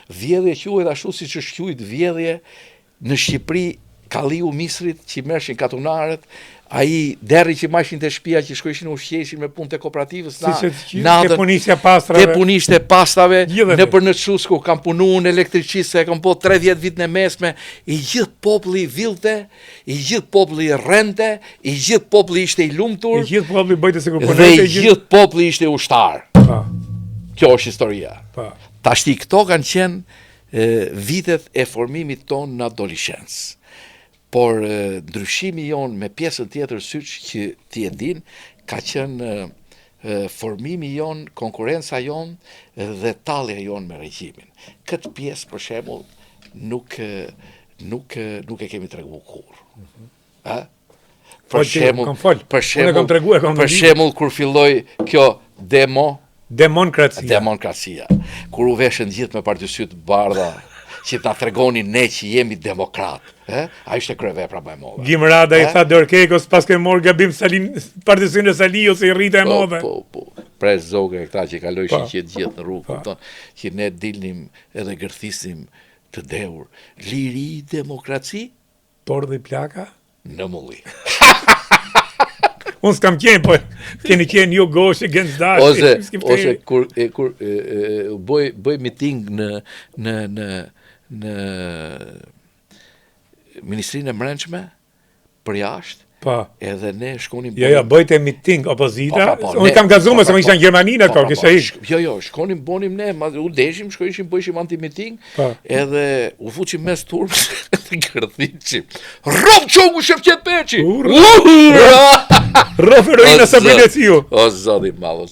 Vjedhje quhet ashtu siç është quajt vjedhje në Shqipëri Kalliu Misrit që mershin katunarët, ai derri që mashin te shtëpia që shkojshin ushqeshin me punë te kooperativës te punishte pastrave. Te punishte pastave nëpër në Çusku kam punuar në elektriciste, kam po 30 vjet në mesme, i gjithë populli villte, i gjithë populli rrente, i gjithë populli ishte i lumtur, i gjithë populli bëjte se dhe i gjithë populli ishte ushtar. Kjo është historia. Tashti këto kanë qenë vitet e formimit ton në adoleshencë. Por ndryshimi jon me pjesën tjetër syç që ti e din, ka qenë formimi jon, konkurenca jon dhe tallja jon me regjimin. Këtë pjesë për shembull nuk e kemi treguar kurrë. Për shembull kur filloi kjo demokracia. Kur u veshën gjithë me partysyt bardha, që ta tregonin ne që jemi demokrat. A ishte kryevepra më e madhe. Gimrada i tha Dorkekos pas ke marrë gabim partisynë e Saliu se i rritë e madhe. Po. Pres zoge këta që kalojshin që gjithë në rrugë, që ne dilnim edhe gërthisim të deur. Liri, demokraci, por dhe plaka në mulli. Unë s'kam qenë, po keni qenë ju Goshi, Gens Dashi. Ose kur bëj miting në Ministrinë e Brendshme për jashtë, edhe ne shkonim... Jo, bëjte miting opozita, unë kam gazume se më isha në Gjermani në kohë, kisha ish. Jo, shkonim, bonim ne, u deshim, shkojshim, bëjshim anti-miting, edhe u fuqim mes turpës, të gërthiqim. Rof qogu Shefqet Peqi! Rof heroina sa Beleciu! O, zoti malë.